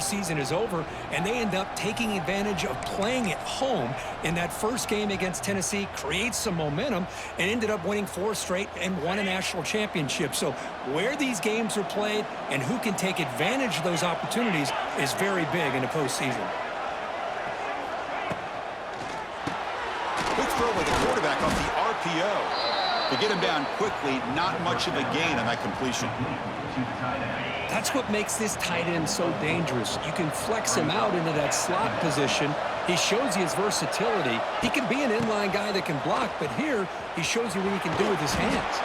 season is over, and they end up taking advantage of playing at home in that first game against Tennessee, creates some momentum, and ended up winning 4 straight and won a national championship. So where these games are played and who can take advantage of those opportunities is very big in the postseason. Quick throw by the quarterback off the RPO. To get him down quickly, not much of a gain on that completion. That's what makes this tight end so dangerous. You can flex him out into that slot position. He shows you his versatility. He can be an inline guy that can block, but here he shows you what he can do with his hands.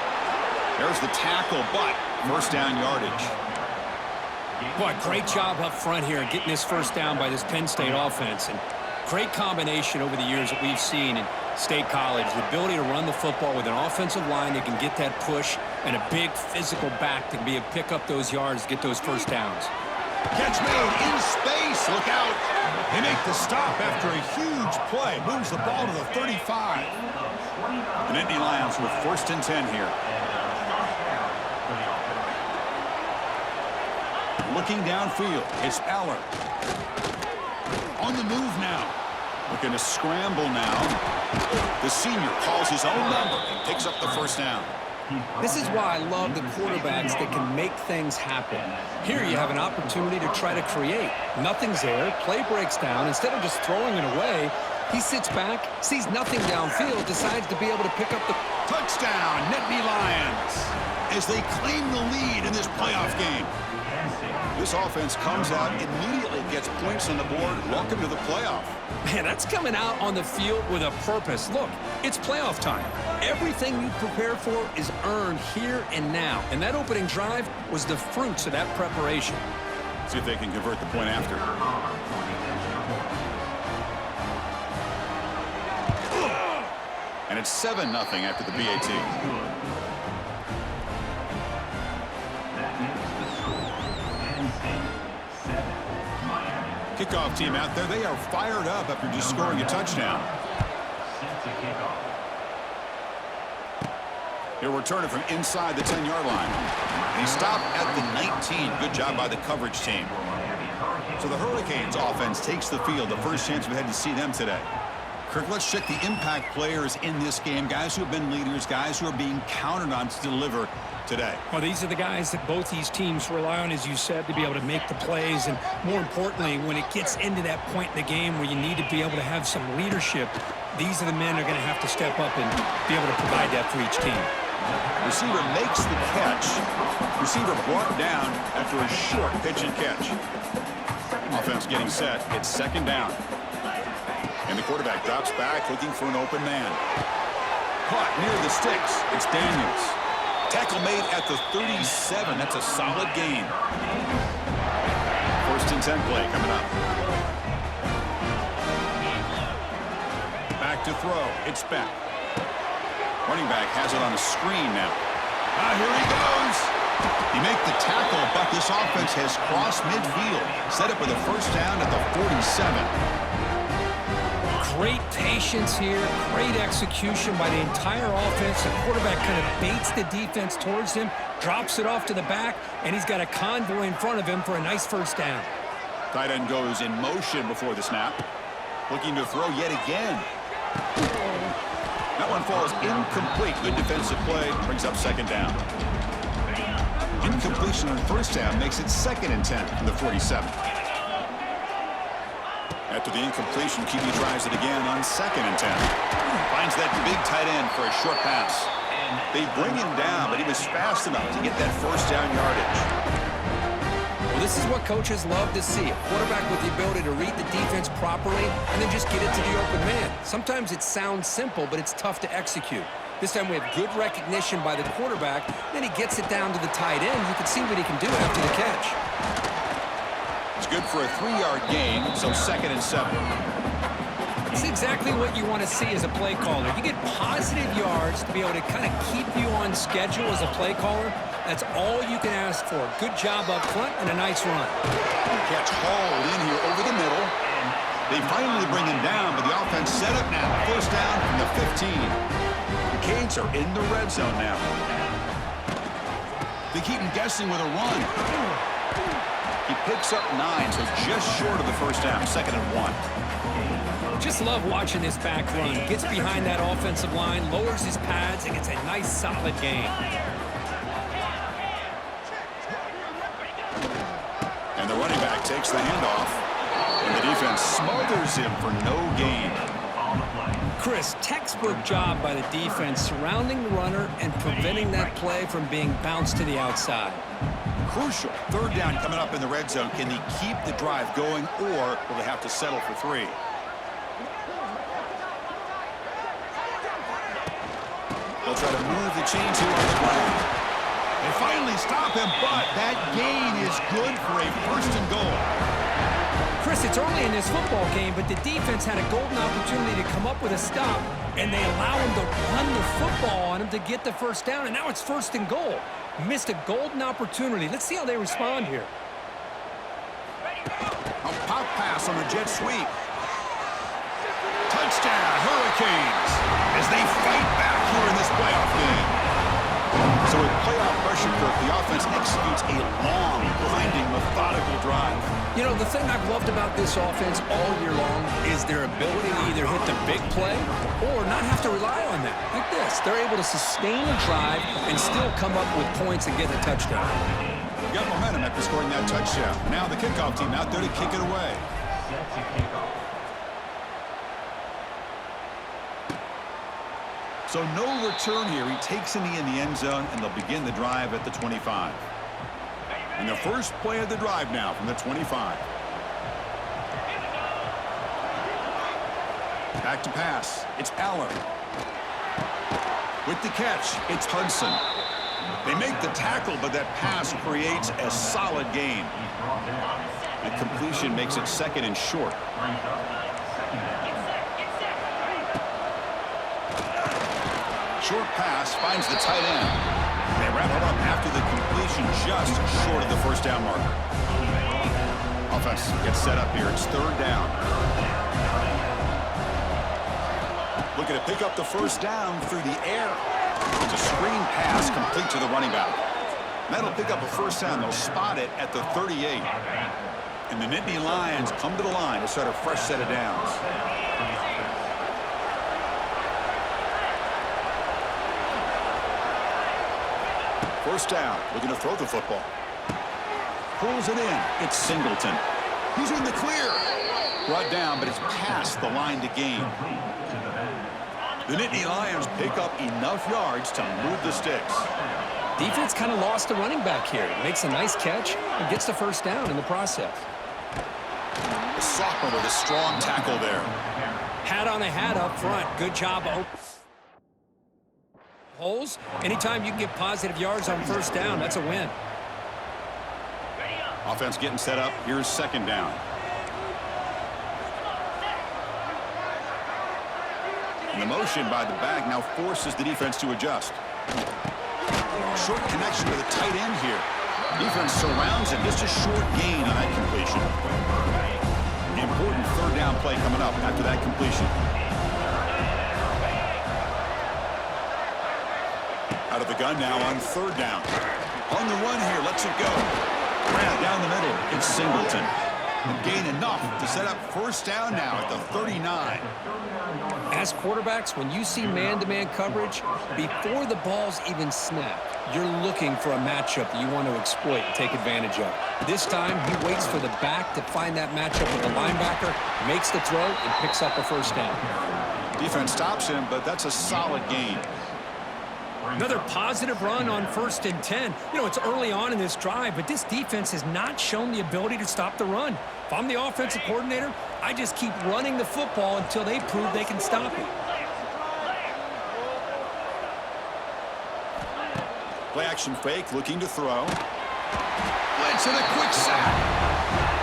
There's the tackle, but first down yardage. Boy, great job up front here getting this first down by this Penn State offense. And great combination over the years that we've seen in State College. The ability to run the football with an offensive line that can get that push and a big physical back to be able to pick up those yards, get those first downs. Catch made in space. Look out. They make the stop after a huge play. Moves the ball to the 35. And Indy Lions with 1st and 10 here. Looking downfield, it's Aller. On the move now. Looking to scramble now. The senior calls his own number and picks up the first down. This is why I love the quarterbacks that can make things happen. Here you have an opportunity to try to create. Nothing's there. Play breaks down. Instead of just throwing it away, he sits back, sees nothing downfield, decides to be able to pick up the touchdown, Nittany Lions, as they claim the lead in this playoff game. This offense comes out, immediately gets points on the board. Welcome to the playoff. Man, that's coming out on the field with a purpose. Look, it's playoff time. Everything you prepare for is earned here and now. And that opening drive was the fruits of that preparation. See if they can convert the point after. And it's 7-0 after the BAT. Kickoff team out there. They are fired up after just scoring a touchdown. He'll return it from inside the 10-yard line. And he stopped at the 19. Good job by the coverage team. So the Hurricanes offense takes the field. The first chance we had to see them today. Kirk, let's check the impact players in this game. Guys who have been leaders, guys who are being counted on to deliver today. Well, these are the guys that both these teams rely on, as you said, to be able to make the plays. And more importantly, when it gets into that point in the game where you need to be able to have some leadership, these are the men that are going to have to step up and be able to provide that for each team. Receiver makes the catch. Receiver brought down after a short pitch and catch. Offense getting set. It's 2nd down. And the quarterback drops back looking for an open man. Caught near the sticks. It's Daniels. Tackle made at the 37. That's a solid gain. 1st and 10 play coming up. Back to throw. It's back. Running back has it on a screen now. Here he goes. He make the tackle, but this offense has crossed midfield. Set up with a first down at the 47. Great patience here, great execution by the entire offense. The quarterback kind of baits the defense towards him, drops it off to the back, and he's got a convoy in front of him for a nice first down. Tight end goes in motion before the snap. Looking to throw yet again. That one falls incomplete. Good defensive play, brings up 2nd down. Incompletion on first down makes it 2nd and 10 from the 47. After the incompletion, QB tries it again on 2nd and 10. Finds that big tight end for a short pass. They bring him down, but he was fast enough to get that first down yardage. Well, this is what coaches love to see. A quarterback with the ability to read the defense properly and then just get it to the open man. Sometimes it sounds simple, but it's tough to execute. This time we have good recognition by the quarterback. Then he gets it down to the tight end. You can see what he can do after the catch. It's good for a 3-yard gain, so 2nd and 7. It's exactly what you want to see as a play caller. You get positive yards to be able to kind of keep you on schedule as a play caller. That's all you can ask for. Good job up front and a nice run. Catch hauled in here over the middle. They finally bring him down, but the offense set up now. First down from the 15. The Canes are in the red zone now. They keep him guessing with a run. He picks up 9, so just short of the first down, 2nd and 1. Just love watching this back run. Gets behind that offensive line, lowers his pads, and gets a nice, solid gain. And the running back takes the handoff, and the defense smothers him for no gain. Chris, textbook job by the defense surrounding the runner and preventing that play from being bounced to the outside. Crucial 3rd down coming up in the red zone. Can he keep the drive going, or will they have to settle for 3? They'll try to move the chains here on the ground. They finally stop him, but that gain is good for a 1st and goal. Chris, it's early in this football game, but the defense had a golden opportunity to come up with a stop, and they allow him to run the football on him to get the 1st down, and now it's 1st and goal. Missed a golden opportunity. Let's see how they respond here. A pop pass on the jet sweep. Touchdown, Hurricanes, as they fight back here in this playoff game. So with playoff pressure, Kirk, the offense executes a long, grinding, methodical drive. You know, the thing I've loved about this offense all year long is their ability to either hit the big play or not have to rely on that. Like this, they're able to sustain a drive and still come up with points and get a touchdown. Got momentum after scoring that touchdown. Now the kickoff team out there to kick it away. So no return here. He takes a knee in the end zone, and they'll begin the drive at the 25. And the first play of the drive now from the 25. Back to pass. It's Aller. With the catch, it's Hudson. They make the tackle, but that pass creates a solid gain. The completion makes it 2nd and short. Short pass finds the tight end. They wrap it up after the completion just short of the 1st down marker. Offense gets set up here. It's 3rd down. Looking to pick up the 1st down through the air. It's a screen pass complete to the running back. That'll pick up a 1st down. They'll spot it at the 38. And the Nittany Lions come to the line to start a fresh set of downs. First down, looking to throw the football. Pulls it in. It's Singleton. He's in the clear. Brought down, but it's past the line to gain. The Nittany Lions pick up enough yards to move the sticks. Defense kind of lost the running back here. Makes a nice catch and gets the 1st down in the process. The sophomore with a strong tackle there. Hat on a hat up front. Good job. Holes. Anytime you can get positive yards on 1st down, that's a win. Offense getting set up. Here's 2nd down. And the motion by the back now forces the defense to adjust. Short connection to the tight end here. Defense surrounds it. Just a short gain on that completion. The important 3rd down play coming up after that completion. Out of the gun now on 3rd down. On the run here, lets it go. Ran down the middle, it's Singleton. And gain enough to set up 1st down now at the 39. As quarterbacks, when you see man-to-man coverage, before the ball's even snapped, you're looking for a matchup that you want to exploit and take advantage of. This time, he waits for the back to find that matchup with the linebacker, makes the throw, and picks up a 1st down. Defense stops him, but that's a solid gain. Another positive run on 1st and 10. You know, it's early on in this drive, but this defense has not shown the ability to stop the run. If I'm the offensive coordinator, I just keep running the football until they prove they can stop it. Play action fake, looking to throw. Blitz and a quick sack.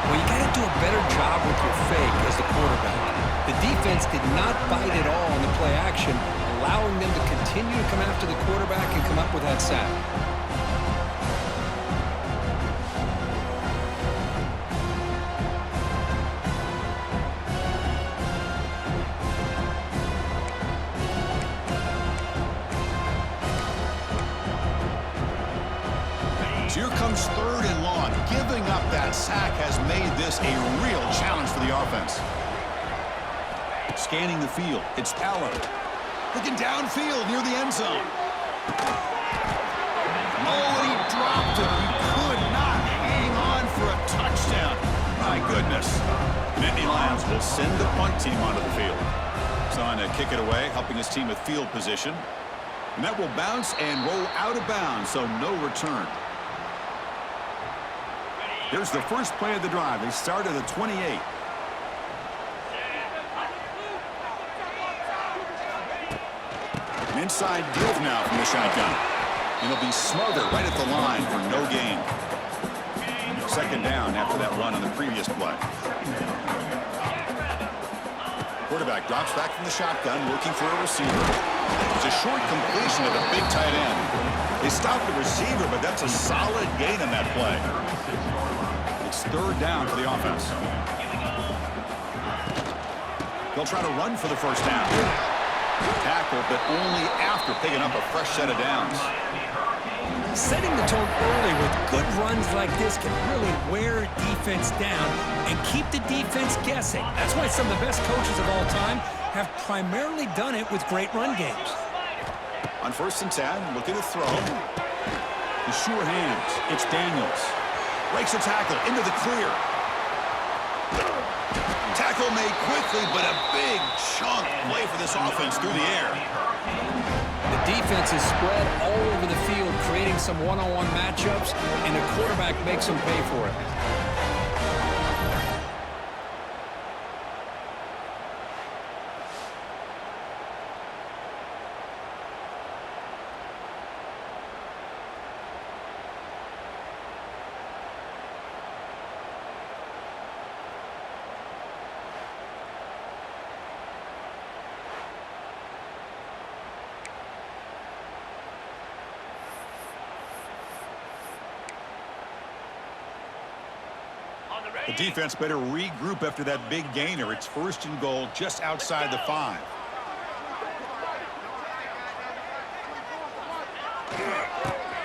Well, you got to do a better job with your fake as the quarterback. The defense did not bite at all on the play action, allowing them to continue to come after the quarterback and come up with that sack. So here comes 3rd and long, giving up that That sack has made this a real challenge for the offense. Scanning the field, it's Aller. Looking downfield near the end zone. Oh, he dropped it. He could not hang on for a touchdown. My goodness. Nittany Lions will send the punt team onto the field. He's on to kick it away, helping his team with field position. And that will bounce and roll out of bounds, so no return. Here's the first play of the drive. They start at the 28. An inside give now from the shotgun. And he'll be smothered right at the line for no gain. Second down after that run on the previous play. Quarterback drops back from the shotgun, looking for a receiver. It's a short completion to the big tight end. They stopped the receiver, but that's a solid gain on that play. It's third down for the offense. They'll try to run for the first down. Tackle, but only after picking up a fresh set of downs. Setting the tone early with good runs like this can really wear defense down and keep the defense guessing. That's why some of the best coaches of all time have primarily done it with great run games. On 1st and 10, looking to throw. The sure hands. It's Daniels. Breaks a tackle into the clear. Tackle made quickly, but a big chunk play for this offense through the air. The defense is spread all over the field, creating some one-on-one matchups, and the quarterback makes them pay for it. The defense better regroup after that big gainer. It's 1st and goal just outside the 5.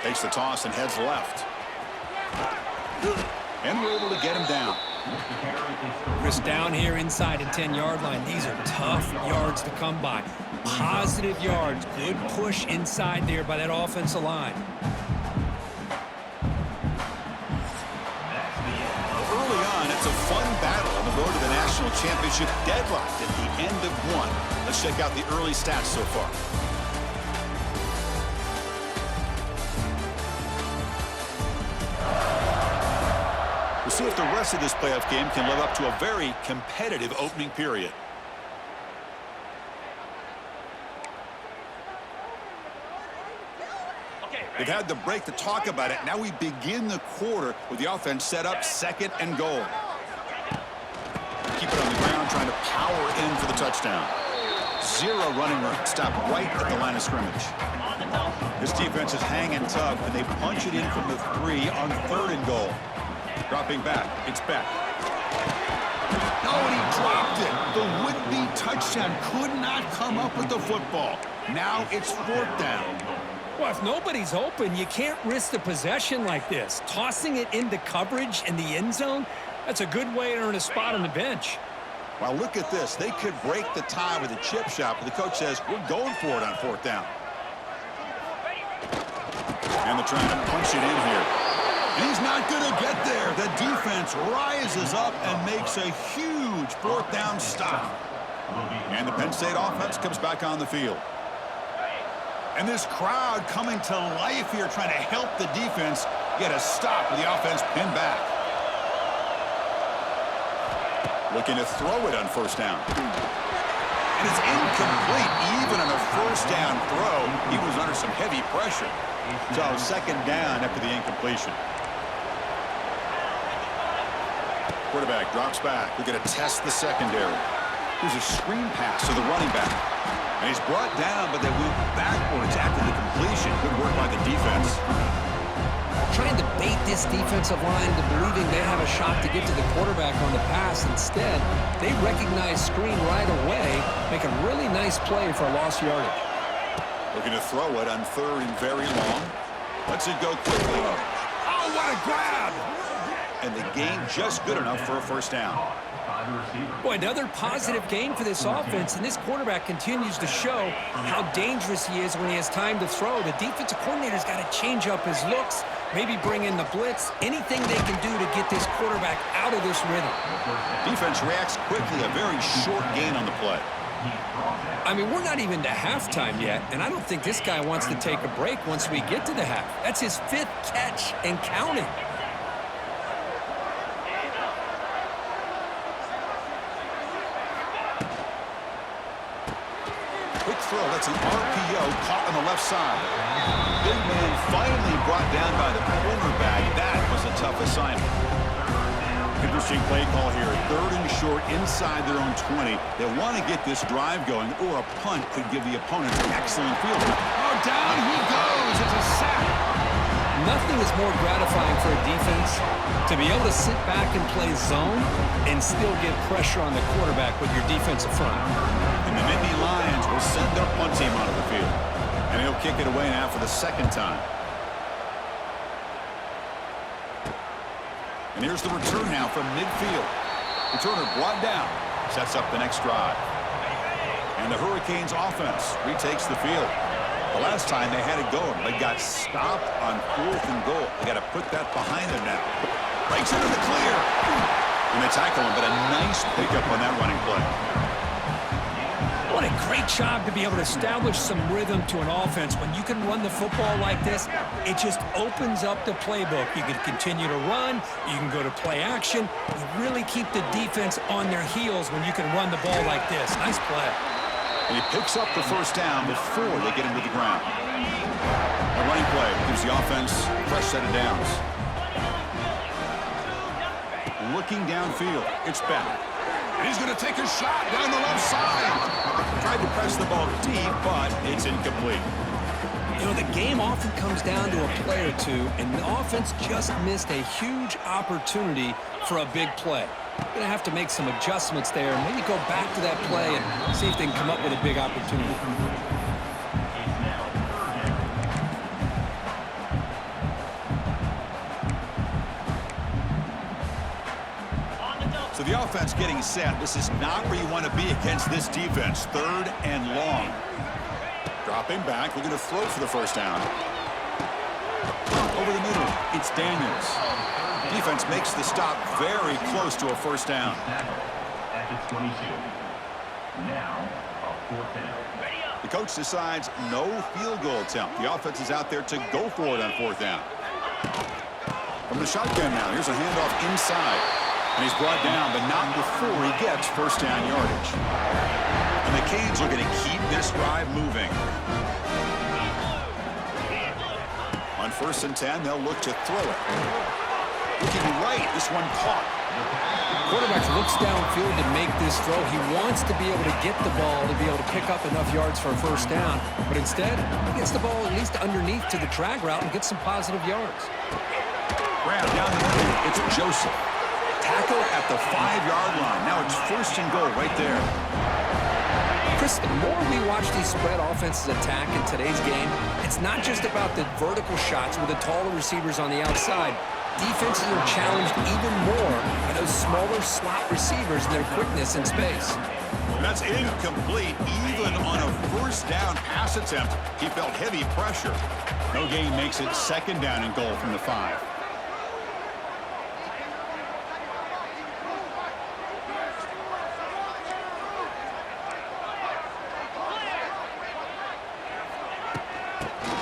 Takes the toss and heads left. And we're able to get him down. Chris, down here inside the 10-yard line, these are tough yards to come by. Positive yards, good push inside there by that offensive line. It's a fun battle on the road to the national championship, deadlocked at the end of one. Let's check out the early stats so far. We'll see if the rest of this playoff game can live up to a very competitive opening period. They've had the break to talk about it. Now we begin the quarter with the offense set up 2nd and goal. Keep it on the ground, trying to power in for the touchdown. 0 running room. Stop right at the line of scrimmage. This defense is hanging tough, and they punch it in from the 3 on 3rd and goal. Dropping back. It's Beck. Oh, and he dropped it. The would-be touchdown could not come up with the football. Now it's 4th down. Well, if nobody's open, you can't risk the possession like this. Tossing it into coverage in the end zone, that's a good way to earn a spot on the bench. Well, look at this. They could break the tie with a chip shot, but the coach says, we're going for it on 4th down. And they're trying to punch it in here. He's not going to get there. The defense rises up and makes a huge 4th down stop. And the Penn State offense comes back on the field. And this crowd coming to life here, trying to help the defense get a stop with the offense pinned back. Looking to throw it on 1st down. And it's incomplete. Even on a 1st down throw, he was under some heavy pressure. So 2nd down after the incompletion. Quarterback drops back. We're going to test the secondary. Here's a screen pass to the running back. And he's brought down, but they went backwards after the completion. Good work by the defense. Trying to bait this defensive line into believing they have a shot to get to the quarterback on the pass. Instead, they recognize screen right away, make a really nice play for a lost yardage. Looking to throw it on 3rd and very long. Lets it go quickly. Oh, what a grab! and the gain just good enough for a first down. Boy, another positive game for this offense, and this quarterback continues to show how dangerous he is when he has time to throw. The defensive coordinator's got to change up his looks, maybe bring in the blitz, anything they can do to get this quarterback out of this rhythm. Defense reacts quickly, a very short gain on the play. I mean, we're not even to halftime yet, and I don't think this guy wants to take a break once we get to the half. That's his 5th catch and counting. Quick throw, that's an RPO caught on the left side. Big man finally brought down by the cornerback. That was a tough assignment. Interesting play call here. 3rd and short inside their own 20. They want to get this drive going, or a punt could give the opponent an excellent field. Oh, down he goes. It's a sack. Nothing is more gratifying for a defense to be able to sit back and play zone and still get pressure on the quarterback with your defensive front. And the Nittany Lions will send their punt team out of the field. And he'll kick it away now for the 2nd time. And here's the return now from midfield. Returner brought down. Sets up the next drive. And the Hurricanes offense retakes the field. The last time they had it going, they got stopped on 4th and goal. They got to put that behind them now. Breaks into the clear. And they tackle him, but a nice pickup on that running play. What a great job to be able to establish some rhythm to an offense. When you can run the football like this, it just opens up the playbook. You can continue to run. You can go to play action. You really keep the defense on their heels when you can run the ball like this. Nice play. And he picks up the first down before they get him to the ground. A running play gives the offense a fresh set of downs. Looking downfield, it's back. And he's going to take a shot down the left side. Tried to press the ball deep, but it's incomplete. You know, the game often comes down to a play or two, and the offense just missed a huge opportunity for a big play. Going to have to make some adjustments there, and maybe go back to that play and see if they can come up with a big opportunity. So the offense getting set. This is not where you want to be against this defense. 3rd and long. Dropping back, looking to throw for the first down. Over the middle, it's Daniels. Defense makes the stop very close to a first down. At the 22. Now, a 4th down. The coach decides no field goal attempt. The offense is out there to go for it on 4th down. From the shotgun now, here's a handoff inside. And he's brought down, but not before he gets first down yardage. And the Canes are going to keep this drive moving. On 1st and 10, they'll look to throw it. Looking right, this one caught. Quarterback looks downfield to make this throw. He wants to be able to get the ball to be able to pick up enough yards for a first down. But instead, he gets the ball at least underneath to the drag route and gets some positive yards. Grab down the middle. It's Joseph. Tackle at the 5-yard line. Now it's 1st and goal right there. Chris, the more we watch these spread offenses attack in today's game, it's not just about the vertical shots with the taller receivers on the outside. Defenses are challenged even more by those smaller slot receivers and their quickness in space. That's incomplete. Even on a first down pass attempt, he felt heavy pressure. No gain makes it 2nd down and goal from the 5.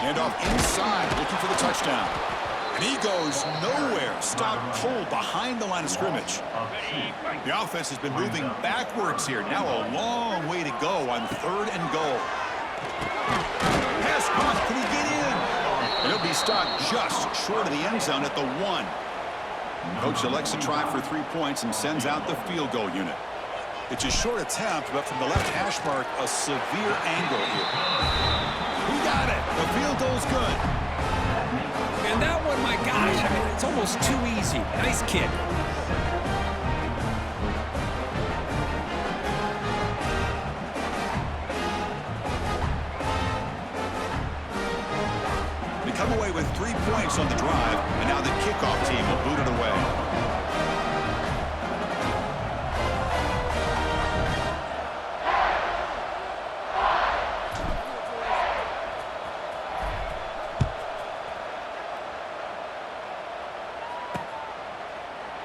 Handoff inside, looking for the touchdown. And he goes nowhere. Stopped cold behind the line of scrimmage. The offense has been moving backwards here. Now a long way to go on 3rd and goal. Pass caught. Can he get in? And he'll be stopped just short of the end zone at the 1. Coach elects to try for 3 points and sends out the field goal unit. It's a short attempt, but from the left hash mark, a severe angle here. He got it. The field goal's good. And that one, my gosh, I mean, it's almost too easy. Nice kick. They come away with 3 points on the drive, and now the kickoff team will boot it away.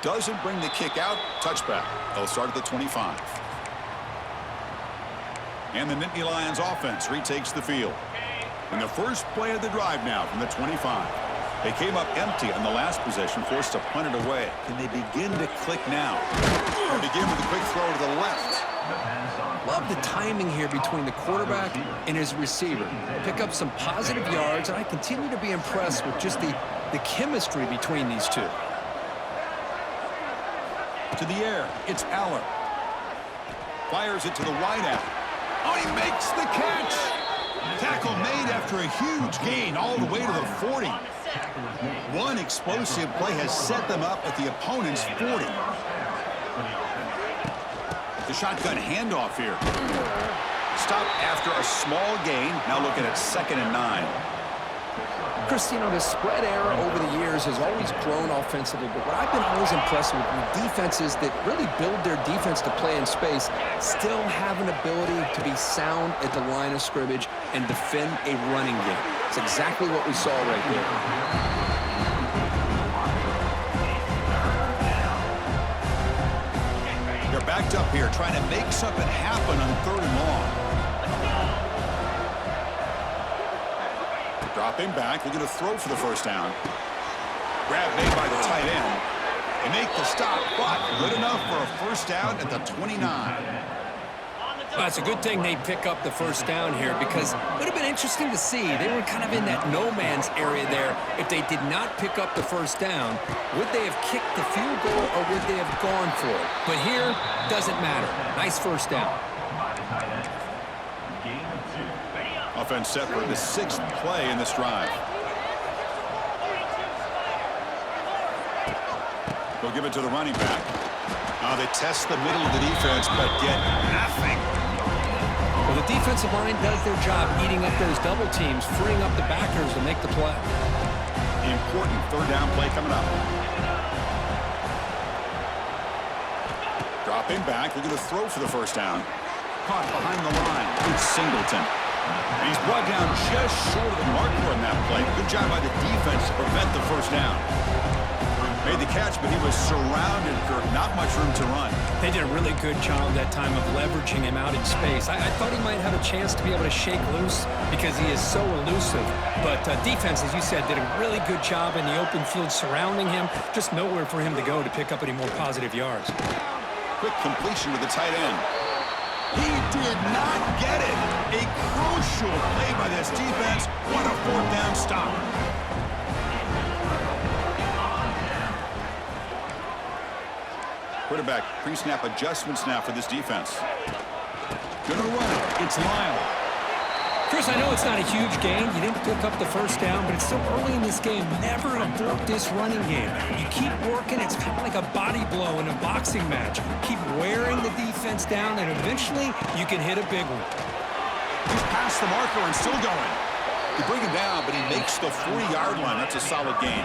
doesn't bring the kick out. Touchback. They'll start at the 25. And the Nittany Lions offense retakes the field. And the first play of the drive now from the 25. They came up empty on the last possession, forced to punt it away. Can they begin to click now? They begin with a quick throw to the left. Love the timing here between the quarterback and his receiver. Pick up some positive yards, and I continue to be impressed with just the chemistry between these two. To the air, it's Aller. Fires it to the wideout. Oh, he makes the catch! Tackle made after a huge gain all the way to the 40. One explosive play has set them up at the opponent's 40. The shotgun handoff here. Stop after a small gain. Now looking at 2nd and 9. Chris, you know, the spread era over the years has always grown offensively, but what I've been always impressed with defenses that really build their defense to play in space still have an ability to be sound at the line of scrimmage and defend a running game. It's exactly what we saw right there. Backed up here, trying to make something happen on 3rd and long. Dropping back, looking to throw for the first down. Grab made by the tight end. They make the stop, but good enough for a first down at the 29. Well, it's a good thing they pick up the first down here because it would have been interesting to see. They were kind of in that no-man's area there. If they did not pick up the first down, would they have kicked the field goal or would they have gone for it? But here, doesn't matter. Nice first down. Offense set for the 6th play in this drive. They'll give it to the running back. Now they test the middle of the defense, but get nothing. Well, the defensive line does their job eating up those double teams, freeing up the backers to make the play. Important 3rd down play coming up. Dropping back, looking to throw for the first down. Caught behind the line. It's Singleton. And he's brought down just short of the marker on that play. Good job by the defense to prevent the first down. Made the catch, but he was surrounded, Kirk. Not much room to run. They did a really good job that time of leveraging him out in space. I thought he might have a chance to be able to shake loose because he is so elusive. But defense, as you said, did a really good job in the open field surrounding him. Just nowhere for him to go to pick up any more positive yards. Quick completion to the tight end. He did not get it. A crucial play by this defense. What a 4th down stop. Quarterback pre-snap adjustments now for this defense. Gonna run it. It's Lyle. Chris, I know it's not a huge gain. You didn't pick up the first down, but it's still early in this game. Never abort this running game. You keep working. It's kind of like a body blow in a boxing match. Keep wearing the defense down, and eventually you can hit a big one. He's past the marker and still going. They bring him down, but he makes the 40-yard line. That's a solid gain.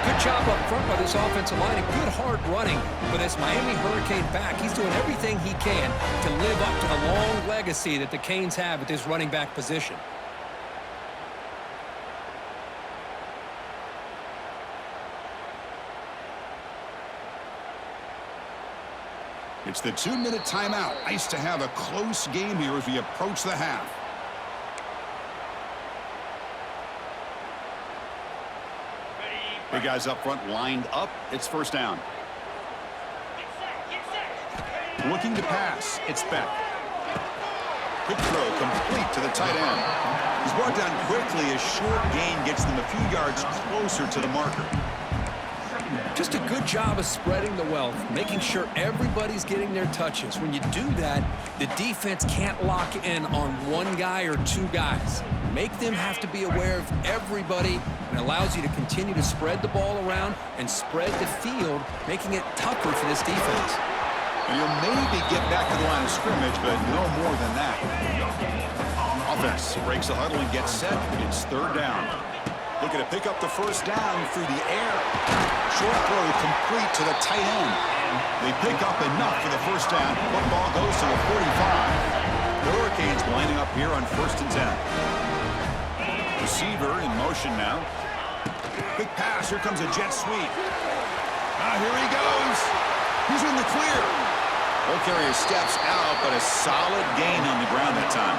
Good job up front by this offensive line and good hard running for this Miami Hurricane back. He's doing everything he can to live up to the long legacy that the Canes have at this running back position. It's the 2-minute timeout. Nice to have a close game here as we approach the half. The guys up front lined up. It's first down. Looking to pass. It's Beck. Quick throw complete to the tight end. He's brought down quickly. A short gain gets them a few yards closer to the marker. Just a good job of spreading the wealth, making sure everybody's getting their touches. When you do that, the defense can't lock in on one guy or two guys. Make them have to be aware of everybody, and allows you to continue to spread the ball around and spread the field, making it tougher for this defense. And you'll maybe get back to the line of scrimmage, but no more than that. Offense breaks the huddle and gets set. It's 3rd down. Looking to pick up the first down through the air. Short throw complete to the tight end. They pick up enough for the first down. Football goes to the 45. The Hurricanes lining up here on 1st and 10. Receiver in motion now. Quick pass. Here comes a jet sweep. Here he goes. He's in the clear. Ball carrier steps out, but a solid gain on the ground that time.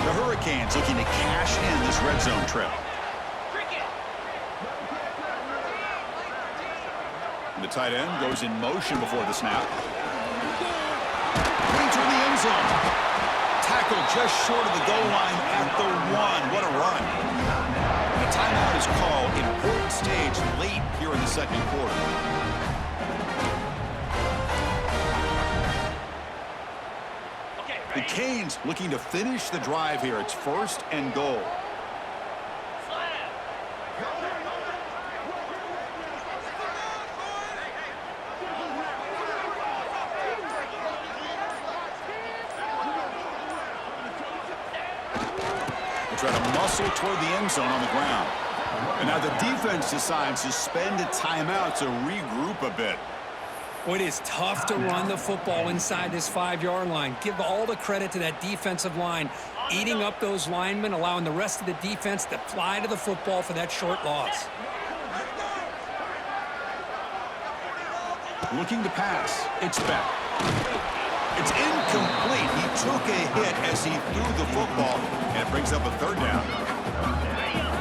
The Hurricanes looking to cash in this red zone trip. The tight end goes in motion before the snap. Into the end zone. Tackle just short of the goal line at the 1. What a run. The timeout is called. Important stage late here in the second quarter. The Canes looking to finish the drive here. It's 1st and goal. Try to muscle toward the end zone on the ground. And now the defense decides to spend a timeout to regroup a bit. Well, it is tough to run the football inside this 5-yard line. Give all the credit to that defensive line, eating up those linemen, allowing the rest of the defense to fly to the football for that short loss. Looking to pass. It's back. It's incomplete. He took a hit as he threw the football, and it brings up a 3rd down.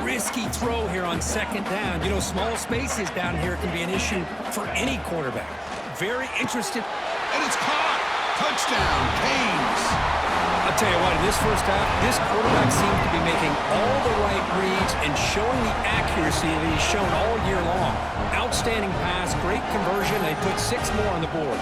Risky throw here on 2nd down. You know, small spaces down here can be an issue for any quarterback. Very interested. And it's caught. Touchdown, Canes. I'll tell you what, in this first half, this quarterback seemed to be making all the right reads and showing the accuracy that he's shown all year long. Outstanding pass, great conversion. They put 6 more on the board.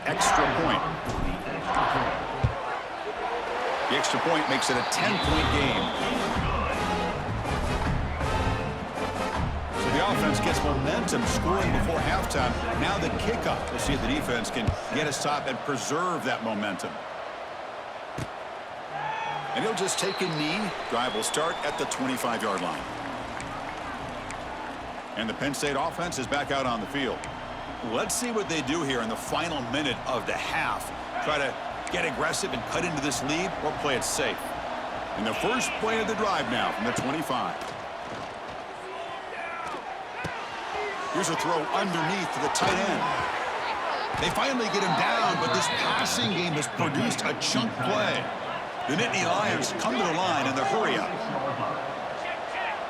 Extra point. The extra point makes it a 10-point game. So the offense gets momentum scoring before halftime. Now the kickoff. We'll see if the defense can get a stop and preserve that momentum. And he'll just take a knee. Drive will start at the 25-yard line. And the Penn State offense is back out on the field. Let's see what they do here in the final minute of the half. Try to get aggressive and cut into this lead or play it safe. And the first play of the drive now from the 25. Here's a throw underneath to the tight end. They finally get him down, but this passing game has produced a chunk play. The Nittany Lions come to the line in the hurry up.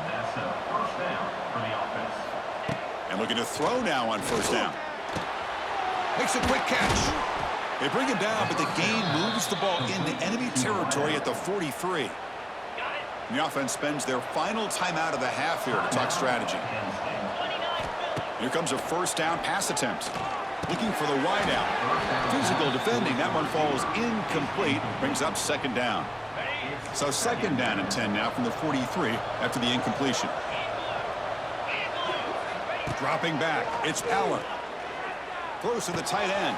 That's a 1st down for the offense. And looking to throw now on 1st down. Makes a quick catch. They bring him down, but the gain moves the ball into enemy territory at the 43. And the offense spends their final timeout of the half here to talk strategy. Here comes a 1st down pass attempt. Looking for the wide out. Physical defending. That one falls incomplete. Brings up 2nd down. So 2nd down and 10 now from the 43 after the incompletion. Dropping back. It's Allen. Throws to the tight end.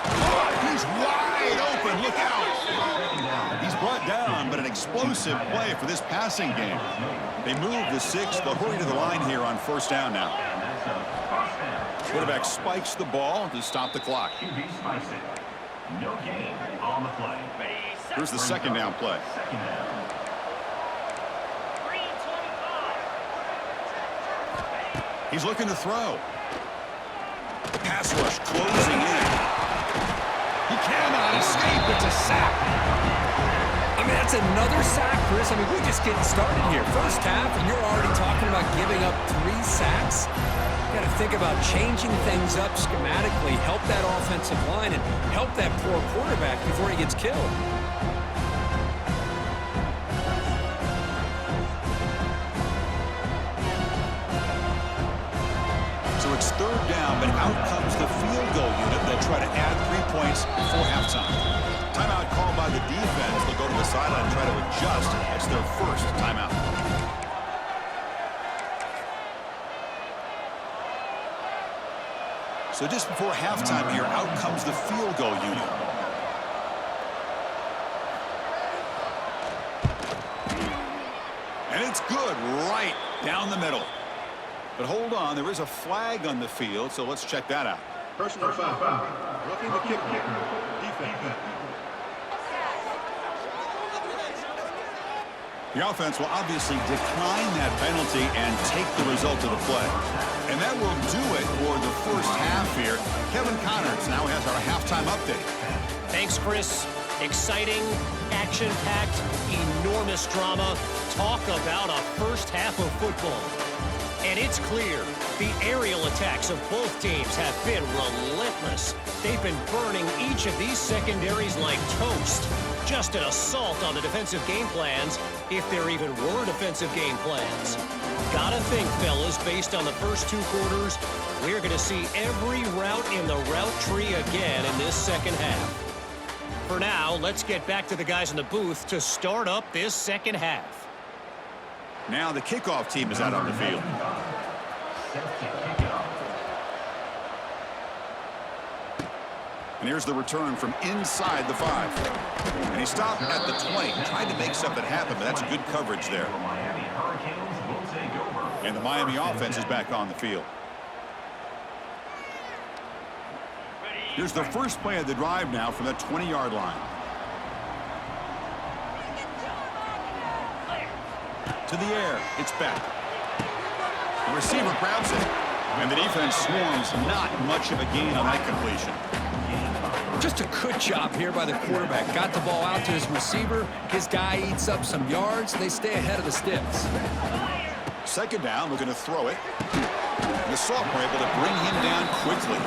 Oh, he's wide open. Look out. He's brought down, but an explosive play for this passing game. They move the 6. They'll hurry to the line here on 1st down now. Quarterback spikes the ball to stop the clock. QB spikes it. No gain on the play. Here's the 2nd down play. 2nd down. He's looking to throw. The pass rush closing in. He cannot escape. It's a sack. I mean, that's another sack, Chris. I mean, we're just getting started here. First half, and you're already talking about giving up 3 sacks. You got to think about changing things up schematically, help that offensive line, and help that poor quarterback before he gets killed. So it's 3rd down, but out comes the field goal unit. They'll try to add 3 points before halftime. Timeout called by the defense. They'll go to the sideline and try to adjust. It's their 1st timeout. So just before halftime here, out comes the field goal unit. And it's It's good right down the middle. But hold on, there is a flag on the field, so let's check that out. Personal foul. Roughing the kicker. Defense. The offense will obviously decline that penalty and take the result of the play. And that will do it for the first half here. Kevin Connors now has our halftime update. Thanks, Chris. Exciting, action-packed, enormous drama. Talk about a first half of football. And it's clear, the aerial attacks of both teams have been relentless. They've been burning each of these secondaries like toast. Just an assault on the defensive game plans, if there even were defensive game plans. Gotta think, fellas, based on the first 2 quarters, we're gonna see every route in the route tree again in this second half. For now, let's get back to the guys in the booth to start up this second half. Now the kickoff team is out on the field. And here's the return from inside the 5. And he stopped at the 20. Tried to make something happen, but that's good coverage there. And the Miami offense is back on the field. Here's the first play of the drive now from the 20-yard line. To the air, it's back. The receiver grabs it, and the defense swarms. Not much of a gain on that completion. Just a good job here by the quarterback. Got the ball out to his receiver. His guy eats up some yards. They stay ahead of the sticks. Second down, looking to throw it. And the sophomore able to bring him down quickly.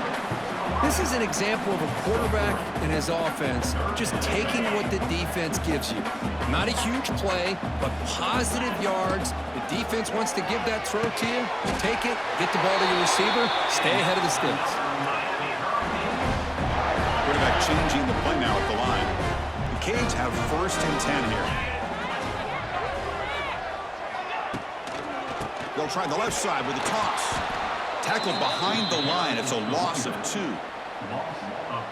This is an example of a quarterback and his offense just taking what the defense gives you. Not a huge play, but positive yards. The defense wants to give that throw to you. You take it, get the ball to your receiver, stay ahead of the sticks. Quarterback changing the play now at the line. The Canes have 1st and 10 here. They'll try the left side with a toss. Tackled behind the line. It's a loss of 2.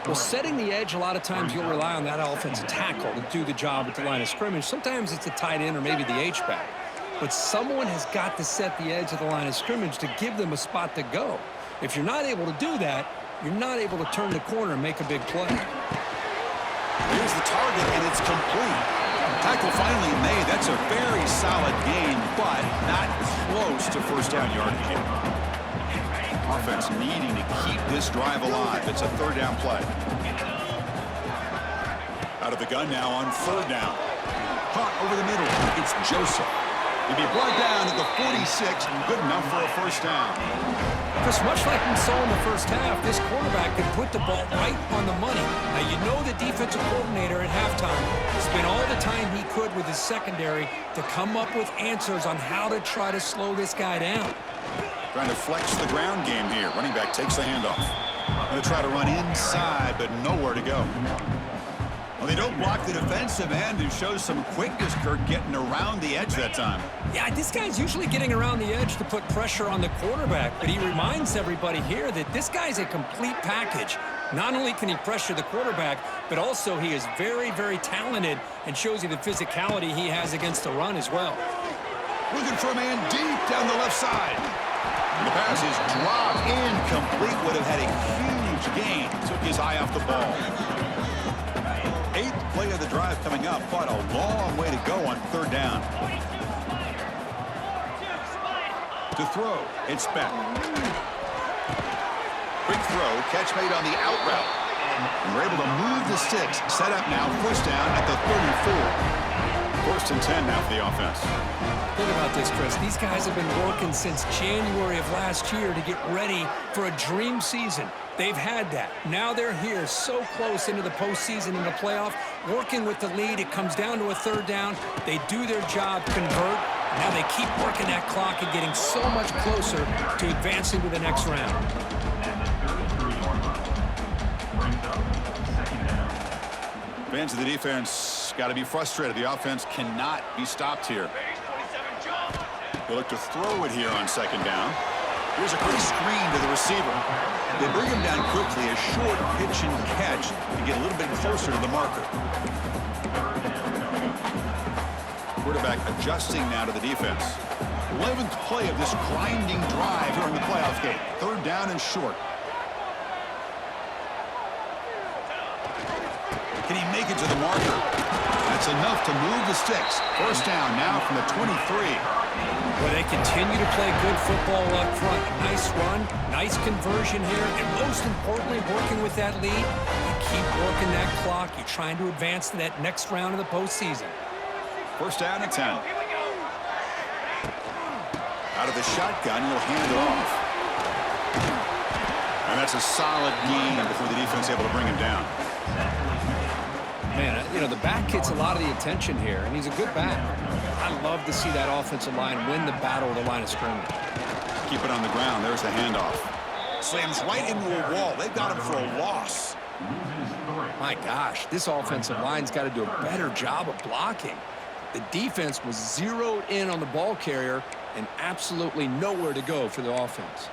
Well, setting the edge, a lot of times you'll rely on that offensive tackle to do the job at the line of scrimmage. Sometimes it's a tight end or maybe the H-back. But someone has got to set the edge of the line of scrimmage to give them a spot to go. If you're not able to do that, you're not able to turn the corner and make a big play. Here's the target, and it's complete. Tackle finally made. That's a very solid gain, but not close to first down yardage here. Offense needing to keep this drive alive. It's a 3rd down play. Out of the gun now on 3rd down. Caught over the middle. It's Joseph. He'll be brought down at the 46. Good enough for a first down. Because much like we saw in the first half, this quarterback can put the ball right on the money. Now, you know the defensive coordinator at halftime spent all the time he could with his secondary to come up with answers on how to try to slow this guy down. Trying to flex the ground game here. Running back takes the handoff. Going to try to run inside, but nowhere to go. Well, they don't block the defensive end and shows some quickness, Kirk, getting around the edge that time. Yeah, this guy's usually getting around the edge to put pressure on the quarterback, but he reminds everybody here that this guy's a complete package. Not only can he pressure the quarterback, but also he is very, very talented and shows you the physicality he has against the run as well. Looking for a man deep down the left side. And the pass is dropped incomplete. Would have had a huge gain. Took his eye off the ball. 8th play of the drive coming up, but a long way to go on 3rd down. To throw, it's back. Quick throw, catch made on the out route. And we're able to move the sticks. Set up now, first down at the 34. 1st and 10 now for the offense. Think about this, Chris. These guys have been working since January of last year to get ready for a dream season. They've had that. Now they're here so close into the postseason and the playoff, working with the lead. It comes down to a 3rd down. They do their job, convert. Now they keep working that clock and getting so much closer to advancing to the next round. Fans of the defense got to be frustrated. The offense cannot be stopped here. They look to throw it here on 2nd down. Here's a quick screen to the receiver. They bring him down quickly, a short pitch and catch to get a little bit closer to the marker. quarterback adjusting now to the defense. 11th play of this grinding drive here in the playoff game. 3rd down and short. Can he make it to the marker? That's enough to move the sticks. 1st down now from the 23. Well, they continue to play good football up front. A nice run, nice conversion here, and most importantly, working with that lead, you keep working that clock. You're trying to advance to that next round of the postseason. 1st down and 10. Out of the shotgun, he'll hand it off. And that's a solid gain before the defense able to bring him down. Man, you know, the back gets a lot of the attention here, and he's a good back. I love to see that offensive line win the battle of the line of scrimmage. Keep it on the ground. There's the handoff. Slams right into a wall. They've got him for a loss. My gosh, this offensive line's got to do a better job of blocking. The defense was zeroed in on the ball carrier and absolutely nowhere to go for the offense.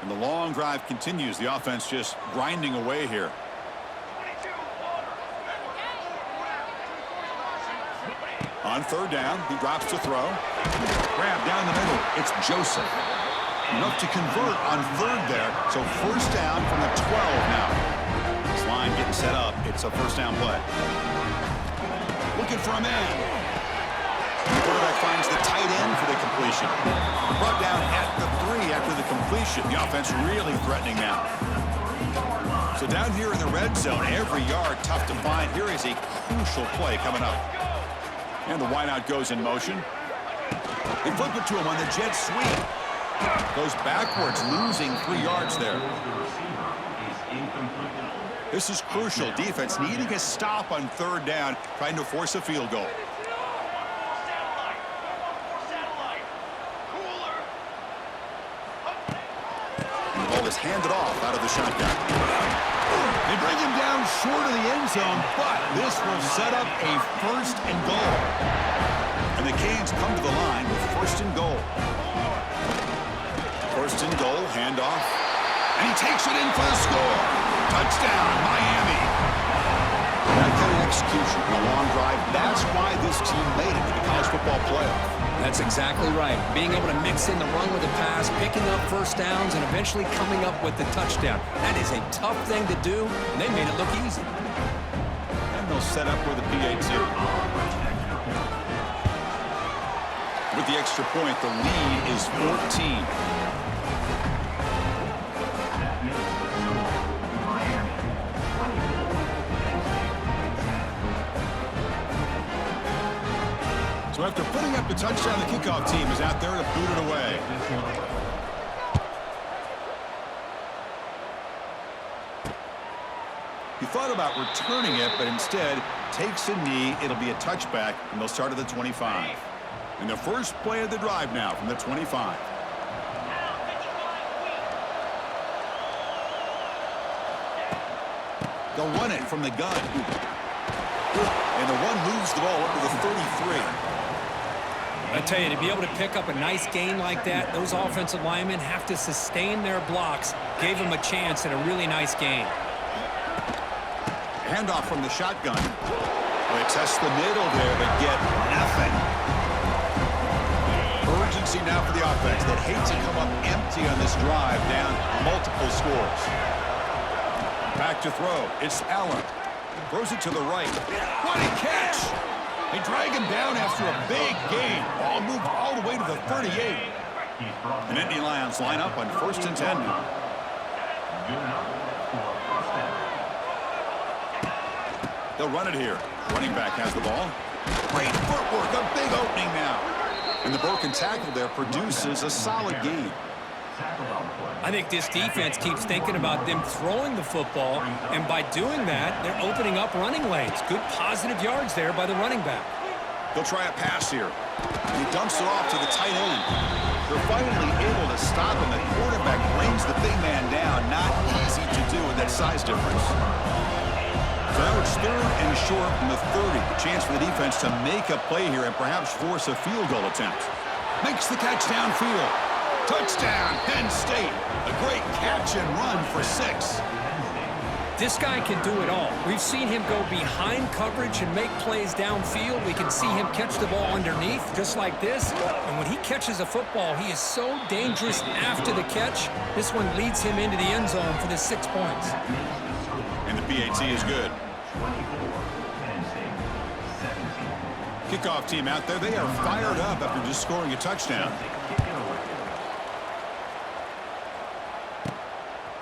And the long drive continues. The offense just grinding away here. On 3rd down, he drops to throw. Grab down the middle. It's Joseph. Enough to convert on 3rd there. So 1st down from the 12 now. This line getting set up. It's a 1st down play. Looking for a man. The quarterback finds the tight end for the completion. Brought down at the 3 after the completion. The offense really threatening now. So down here in the red zone, every yard tough to find. Here is a crucial play coming up. And the wideout goes in motion. They flip it to him on the jet sweep. Goes backwards, losing 3 yards there. This is crucial. Defense needing a stop on 3rd down, trying to force a field goal. The ball is handed off out of the shotgun. They bring him down short of the end zone, but this will set up a 1st and goal. And the Canes come to the line with 1st and goal. 1st and goal, handoff. And he takes it in for the score. Touchdown, Miami. That kind of execution in a long drive, that's why this team made it to the college football playoff. That's exactly right. Being able to mix in the run with the pass, picking up 1st downs, and eventually coming up with the touchdown. That is a tough thing to do, and they made it look easy. And they'll set up with a PAT. With the extra point, the lead is 14. So after putting up the touchdown, the kickoff team is out there to boot it away. He thought about returning it, but instead takes a knee. It'll be a touchback, and they'll start at the 25. And the first play of the drive now from the 25. They'll run it from the gun. And the one moves the ball up to the 33. I tell you, to be able to pick up a nice gain like that, those offensive linemen have to sustain their blocks. Gave them a chance at a really nice gain. Handoff from the shotgun. They test the middle there, but get nothing. Urgency now for the offense that hate to come up empty on this drive, down multiple scores. Back to throw. It's Allen. Throws it to the right. What a catch! They drag him down after a big gain. Ball moved all the way to the 38. And Indy Lions line up on 1st and 10 now. They'll run it here. Running back has the ball. Great footwork, a big opening now. And the broken tackle there produces a solid gain. I think this defense keeps thinking about them throwing the football, and by doing that, they're opening up running lanes. Good positive yards there by the running back. They'll try a pass here. He dumps it off to the tight end. They're finally able to stop him. The quarterback brings the big man down. Not easy to do with that size difference. So now it's 3rd and short from the 30. A chance for the defense to make a play here and perhaps force a field goal attempt. Makes the catch downfield. Touchdown, Penn State. A great catch and run for 6. This guy can do it all. We've seen him go behind coverage and make plays downfield. We can see him catch the ball underneath, just like this. And when he catches a football, he is so dangerous after the catch. This one leads him into the end zone for the 6 points. And the PAT is good. Kickoff team out there. They are fired up after just scoring a touchdown.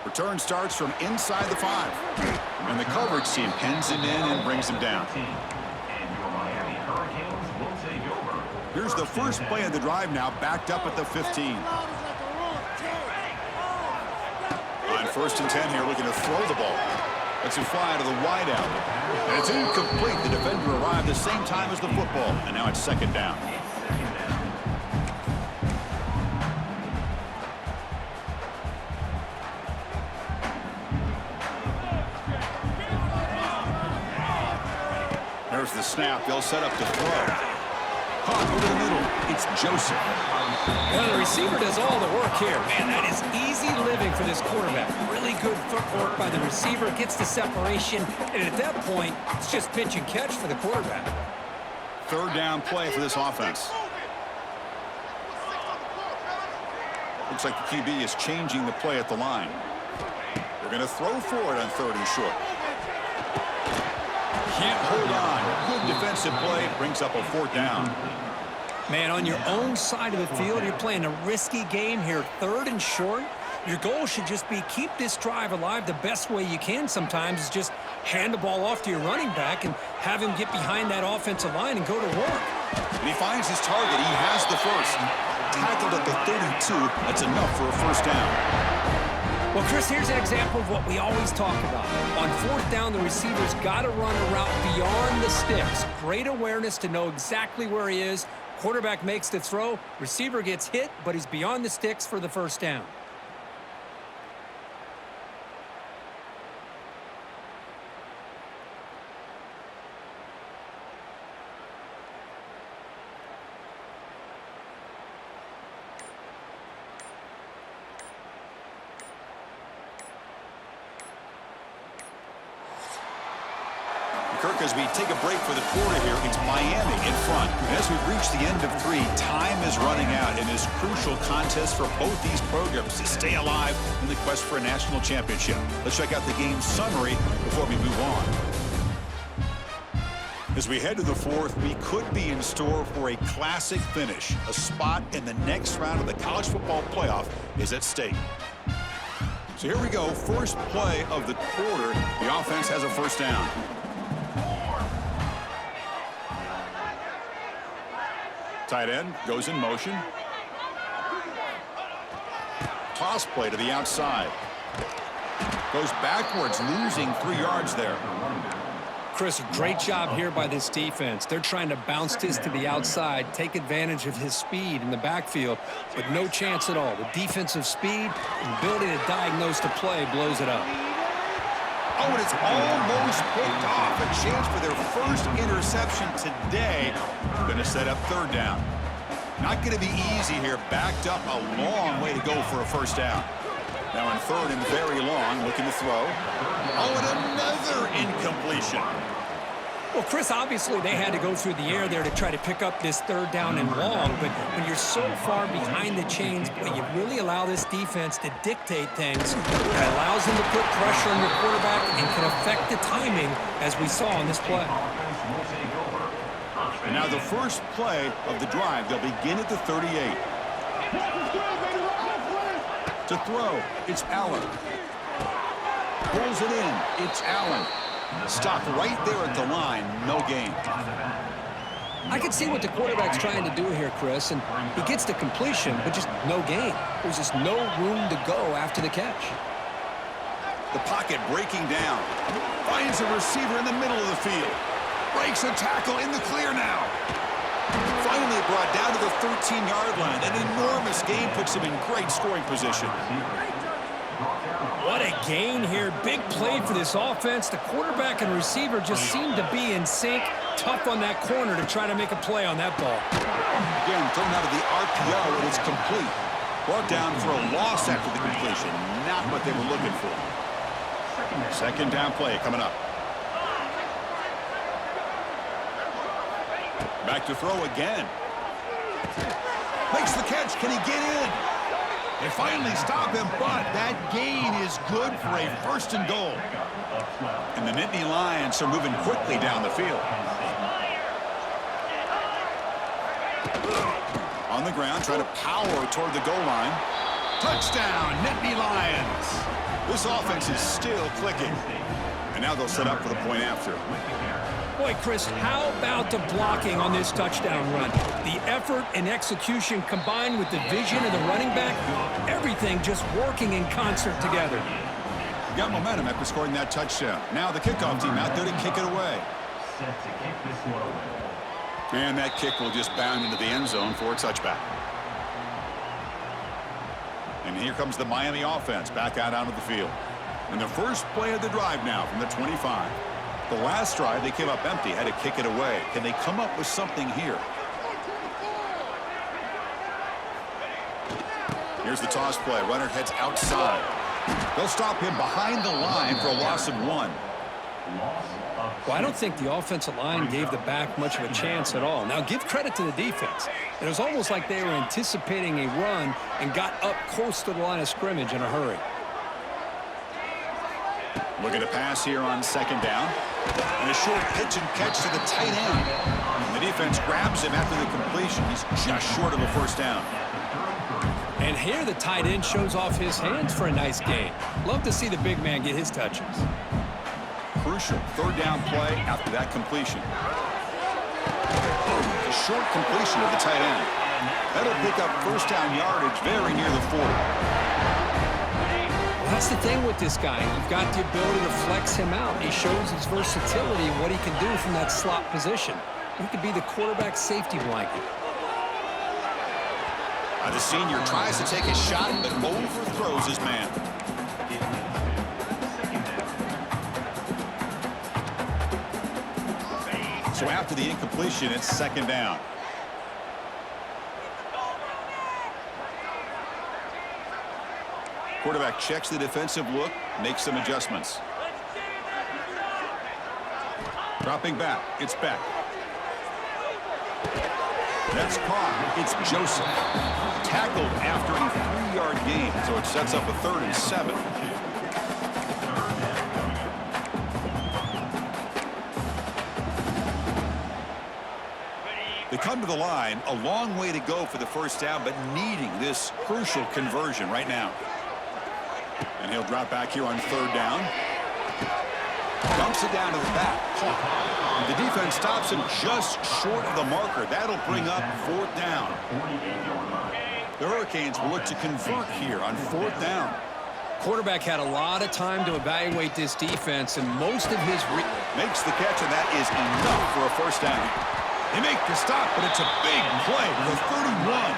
Return starts from inside the 5. And the coverage team pins him in and brings him down. Here's the first play of the drive now, backed up at the 15. On 1st and 10 here, looking to throw the ball. Lets it fly to the wideout. And it's incomplete. The defender arrived the same time as the football. And now it's 2nd down. There's the snap. They'll set up to throw. Caught over the middle. It's Joseph. Well, the receiver does all the work here. Man, that is easy living for this quarterback. Really good footwork by the receiver. Gets the separation. And at that point, it's just pitch and catch for the quarterback. 3rd down play for this offense. Looks like the QB is changing the play at the line. They're going to throw for it on 3rd and short. Can't hold on. Good defensive play. Brings up a 4th down. Man, on your own side of the field, you're playing a risky game here. 3rd and short. Your goal should just be keep this drive alive. The best way you can sometimes is just hand the ball off to your running back and have him get behind that offensive line and go to work. And he finds his target. He has the first. Tackled at the 32. That's enough for a 1st down. Well, Chris, here's an example of what we always talk about. On 4th down, the receiver's got to run a route beyond the sticks. Great awareness to know exactly where he is. Quarterback makes the throw. Receiver gets hit, but he's beyond the sticks for the 1st down. Kirk, as we take a break for the quarter here, it's Miami in front. And as we reach the end of 3, time is running out in this crucial contest for both these programs to stay alive in the quest for a national championship. Let's check out the game summary before we move on. As we head to the 4th, we could be in store for a classic finish. A spot in the next round of the college football playoff is at stake. So here we go, first play of the quarter. The offense has a 1st down. Tight end goes in motion. Toss play to the outside. Goes backwards, losing 3 yards there. Chris, a great job here by this defense. They're trying to bounce this to the outside, take advantage of his speed in the backfield, but no chance at all. The defensive speed and ability to diagnose the play blows it up. Oh, and it's almost picked off. A chance for their first interception today. Going to set up 3rd down. Not going to be easy here. Backed up a long way to go for a 1st down. Now in 3rd and very long, looking to throw. Oh, and another incompletion. Well, Chris, obviously they had to go through the air there to try to pick up this 3rd down and long, but when you're so far behind the chains, boy, you really allow this defense to dictate things. It allows them to put pressure on your quarterback and can affect the timing, as we saw on this play. And now the first play of the drive, they'll begin at the 38. To throw, it's Allen. Pulls it in, it's Allen. Stopped right there at the line, no gain. I can see what the quarterback's trying to do here, Chris, and he gets the completion, but just no gain. There's just no room to go after the catch. The pocket breaking down. Finds a receiver in the middle of the field. Breaks a tackle in the clear now. Finally brought down to the 13-yard line. An enormous gain puts him in great scoring position. What a gain here. Big play for this offense. The quarterback and receiver just seem to be in sync. Tough on that corner to try to make a play on that ball. Again, thrown out of the RPO, and it's complete. Brought down for a loss after the completion. Not what they were looking for. Second down play coming up. Back to throw again. Makes the catch. Can he get in? They finally stop him, but that gain is good for a first and goal. And the Nittany Lions are moving quickly down the field. On the ground, trying to power toward the goal line. Touchdown, Nittany Lions. This offense is still clicking. And now they'll set up for the point after. Boy, Chris, how about the blocking on this touchdown run? The effort and execution combined with the vision of the running back, everything just working in concert together. Got momentum after scoring that touchdown. Now the kickoff team out there to kick it away. Set to kick this one away. And that kick will just bound into the end zone for a touchback. And here comes the Miami offense back out onto the field. And the first play of the drive now from the 25. The last drive, they came up empty, had to kick it away. Can they come up with something here? Here's the toss play. Runner heads outside. They'll stop him behind the line for a loss of 1. Well, I don't think the offensive line gave the back much of a chance at all. Now, give credit to the defense. It was almost like they were anticipating a run and got up close to the line of scrimmage in a hurry. Looking to pass here on second down. And a short pitch and catch to the tight end. And the defense grabs him after the completion. He's just short of a first down. And here the tight end shows off his hands for a nice gain. Love to see the big man get his touches. Crucial third down play after that completion. A short completion of the tight end. That'll pick up first down yardage very near the 40. That's the thing with this guy. You've got the ability to flex him out. He shows his versatility and what he can do from that slot position. He could be the quarterback safety blanket. The senior tries to take a shot, but overthrows his man. So after the incompletion, it's second down. Quarterback checks the defensive look, makes some adjustments. Dropping back, it's Beck. That's caught. It's Joseph. Tackled after a 3-yard gain, so it sets up a 3rd and 7. They come to the line, a long way to go for the first down, but needing this crucial conversion right now. And he'll drop back here on third down. Dumps it down to the back. The defense stops him just short of the marker. That'll bring up fourth down. The Hurricanes will look to convert here on fourth down. Quarterback had a lot of time to evaluate this defense, and most of his makes the catch, and that is enough for a first down. They make the stop, but it's a big play to the 31.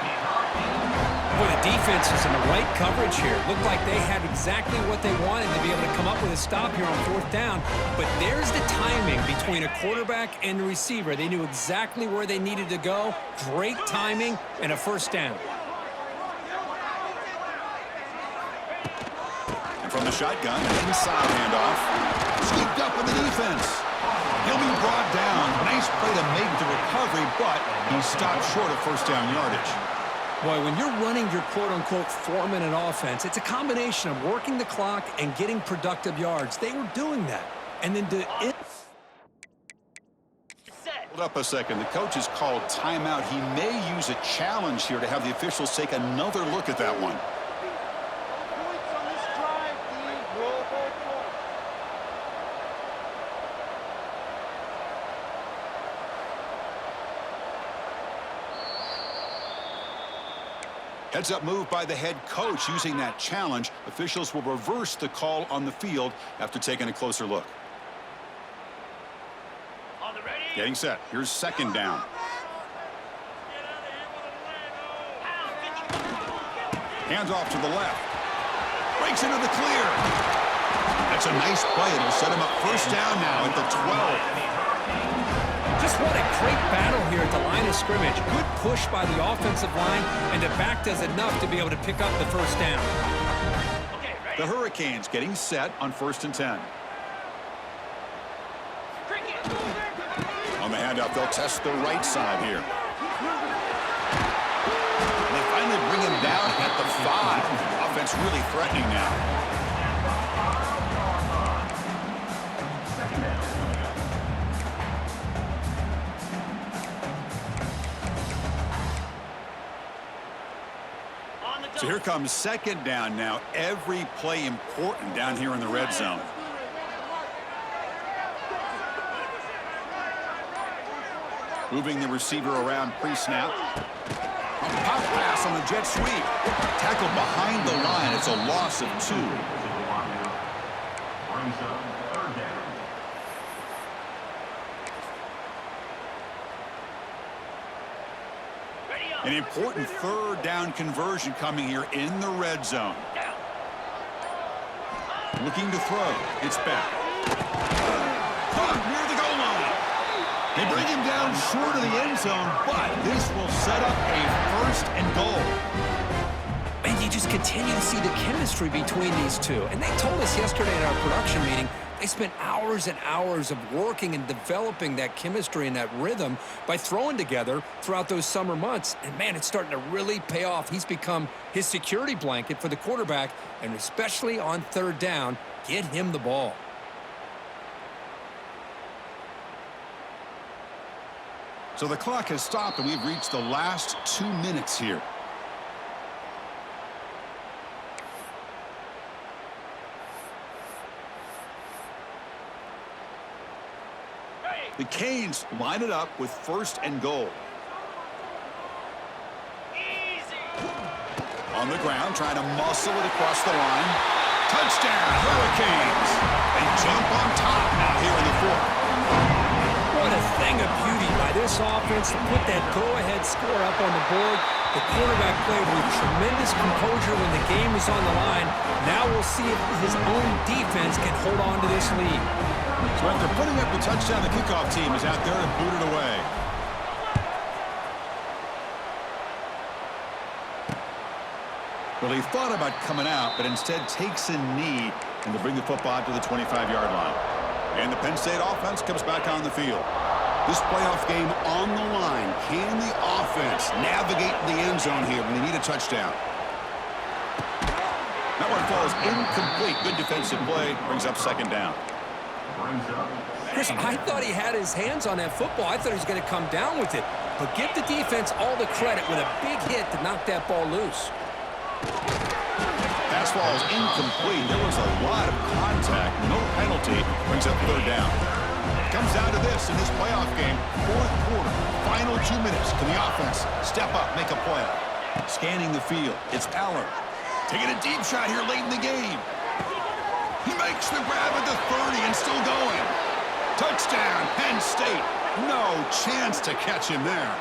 Boy, the defense is in the right coverage here. Looked like they had exactly what they wanted to be able to come up with a stop here on fourth down. But there's the timing between a quarterback and the receiver. They knew exactly where they needed to go. Great timing and a first down. And from the shotgun, inside handoff. Scooped up in the defense. He'll be brought down. Nice play to make the recovery, but he stopped short of first down yardage. Boy, when you're running your quote-unquote 4-minute offense, it's a combination of working the clock and getting productive yards. They were doing that. And then Hold up a second. The coach has called timeout. He may use a challenge here to have the officials take another look at that one. Heads up move by the head coach using that challenge. Officials will reverse the call on the field after taking a closer look. Getting set. Here's second down. Hands off to the left. Breaks into the clear. That's a nice play. It'll set him up first down now at the 12. Just what a great battle here at the line of scrimmage. Good push by the offensive line, and the back does enough to be able to pick up the first down. The Hurricanes getting set on 1st and 10. On the handoff, they'll test the right side here. And they finally bring him down at the 5. Offense really threatening now. So here comes 2nd down now. Every play important down here in the red zone. Moving the receiver around pre-snap. Pop pass on the jet sweep. Tackle behind the line. It's a loss of 2. Brings up 3rd down. An important 3rd down conversion coming here in the red zone. Looking to throw. It's back. Caught near the goal line. They bring him down short of the end zone, but this will set up a 1st and goal. And you just continue to see the chemistry between these two. And they told us yesterday in our production meeting, they spent hours and hours of working and developing that chemistry and that rhythm by throwing together throughout those summer months. And, man, it's starting to really pay off. He's become his security blanket for the quarterback, and especially on 3rd down, get him the ball. So the clock has stopped, and we've reached the last 2 minutes here. The Canes line it up with 1st and goal. On the ground, trying to muscle it across the line. Touchdown, Hurricanes. They jump on top now here in the 4th. What a thing of beauty by this offense to put that go-ahead score up on the board. The quarterback played with tremendous composure when the game was on the line. Now we'll see if his own defense can hold on to this lead. So after putting up the touchdown, the kickoff team is out there to boot it away. Well, he thought about coming out, but instead takes a knee and to bring the football out to the 25-yard line. And the Penn State offense comes back on the field. This playoff game on the line. Can the offense navigate the end zone here when they need a touchdown? That one falls incomplete. Good defensive play. Brings up 2nd down. Chris, I thought he had his hands on that football. I thought he was going to come down with it. But give the defense all the credit with a big hit to knock that ball loose. Pass ball is incomplete. There was a lot of contact. No penalty. Brings up 3rd down. Comes down to this in this playoff game. 4th quarter. Final 2 minutes. Can the offense step up, make a play? Scanning the field. It's Aller. Taking a deep shot here late in the game. He makes the grab at the 30 and still going. Touchdown, Penn State. No chance to catch him there.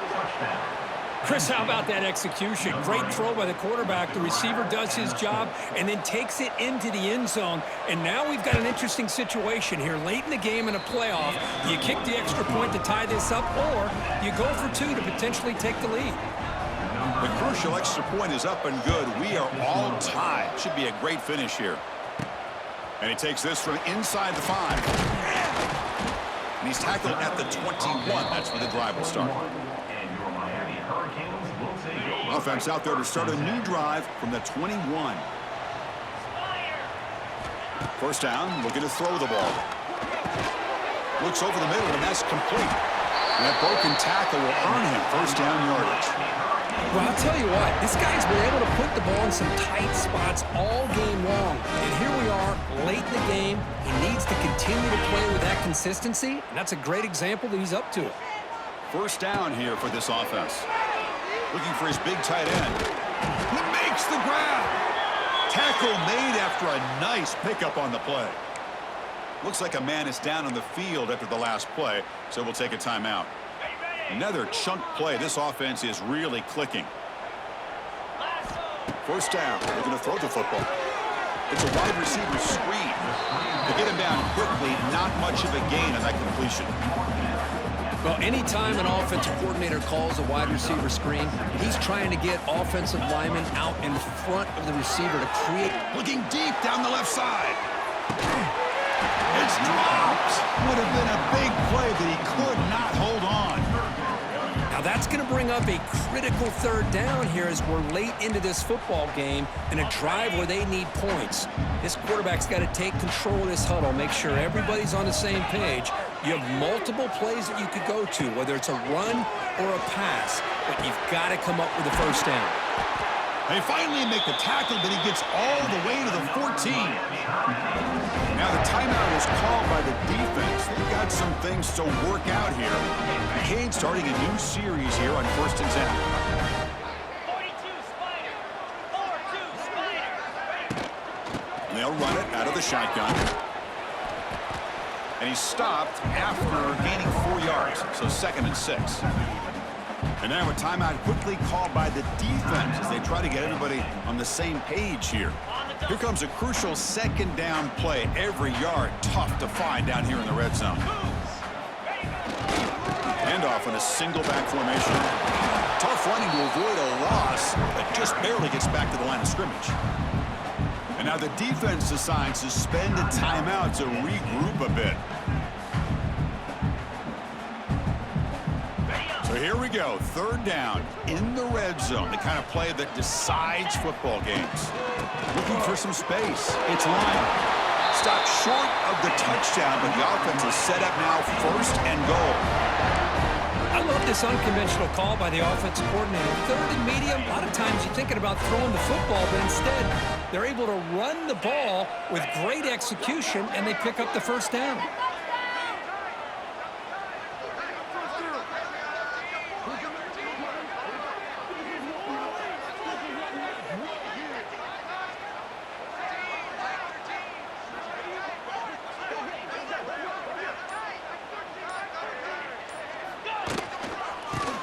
Chris, how about that execution? Great throw by the quarterback. The receiver does his job and then takes it into the end zone. And now we've got an interesting situation here. Late in the game in a playoff, you kick the extra point to tie this up, or you go for 2 to potentially take the lead. The crucial extra point is up and good. We are all tied. Should be a great finish here. And he takes this from inside the 5. And he's tackled at the 21. That's where the drive will start. Offense out there to start a new drive from the 21. 1st down, looking to throw the ball. Looks over the middle, and that's complete. And that broken tackle will earn him 1st down yardage. Well, I'll tell you what, this guy's been able to put the ball in some tight spots all game long. And here we are, late in the game. He needs to continue to play with that consistency, and that's a great example that he's up to it. 1st down here for this offense. Looking for his big tight end. He makes the grab. Tackle made after a nice pickup on the play. Looks like a man is down on the field after the last play, so we'll take a timeout. Another chunk play. This offense is really clicking. 1st down. Looking to throw the football. It's a wide receiver screen. To get him down quickly, not much of a gain on that completion. Well, anytime an offensive coordinator calls a wide receiver screen, he's trying to get offensive linemen out in front of the receiver to create. Looking deep down the left side. It's dropped. Would have been a big play, but he could not hold on. Now that's going to bring up a critical third down here as we're late into this football game in a drive where they need points. This quarterback's got to take control of this huddle, make sure everybody's on the same page. You have multiple plays that you could go to, whether it's a run or a pass, but you've got to come up with a first down. They finally make the tackle, but he gets all the way to the 14. Now the timeout is called by the defense. They've got some things to work out here. Canes starting a new series here on 1st and 10. 42 Spider. 4-2 Spider. And they'll run it out of the shotgun. And he's stopped after gaining 4 yards, so 2nd and 6. And now a timeout quickly called by the defense as they try to get everybody on the same page here. Here comes a crucial 2nd down play. Every yard tough to find down here in the red zone. Handoff in a single back formation. Tough running to avoid a loss, but just barely gets back to the line of scrimmage. And now the defense decides to spend a timeout to regroup a bit. So here we go, 3rd down in the red zone, the kind of play that decides football games. Looking for some space. It's Lyon. Stopped short of the touchdown, but the offense is set up now 1st and goal. I love this unconventional call by the offensive coordinator. 3rd and medium, a lot of times you're thinking about throwing the football, but instead they're able to run the ball with great execution, and they pick up the first down.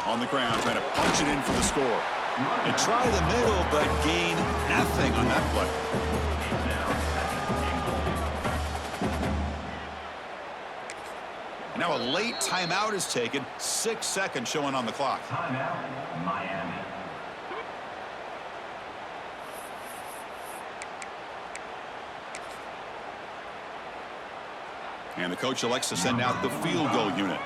On the ground, trying to punch it in for the score. They try the middle, but gain nothing on that play. Now a late timeout is taken. 6 seconds showing on the clock. Timeout, Miami. And the coach elects to send out the field goal unit.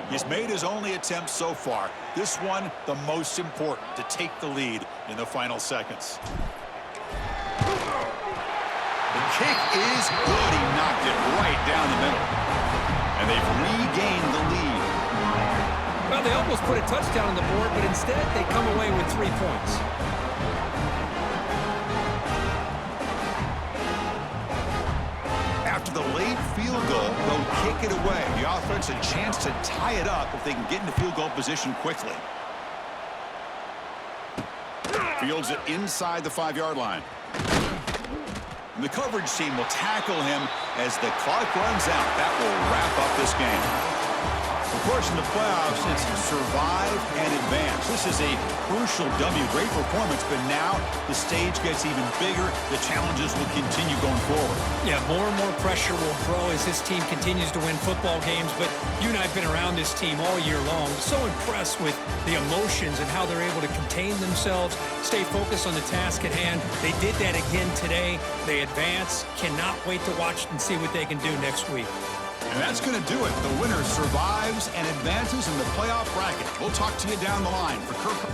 He's made his only attempt so far. This one, the most important, to take the lead in the final seconds. The kick is good. He knocked it right down the middle. And they've regained the lead. Well, they almost put a touchdown on the board, but instead they come away with 3 points. After the late field goal, they'll kick it away. The offense a chance to tie it up if they can get into field goal position quickly. Fields it inside the 5-yard line. And the coverage team will tackle him as the clock runs out. That will wrap up this game. Of course, in the playoffs, it's survive and advance. This is a crucial W. Great performance, but now the stage gets even bigger. The challenges will continue going forward. Yeah, more and more pressure will grow as this team continues to win football games, but you and I have been around this team all year long. So impressed with the emotions and how they're able to contain themselves, stay focused on the task at hand. They did that again today. They advance. Cannot wait to watch and see what they can do next week. And that's going to do it. The winner survives and advances in the playoff bracket. We'll talk to you down the line. For Kirk.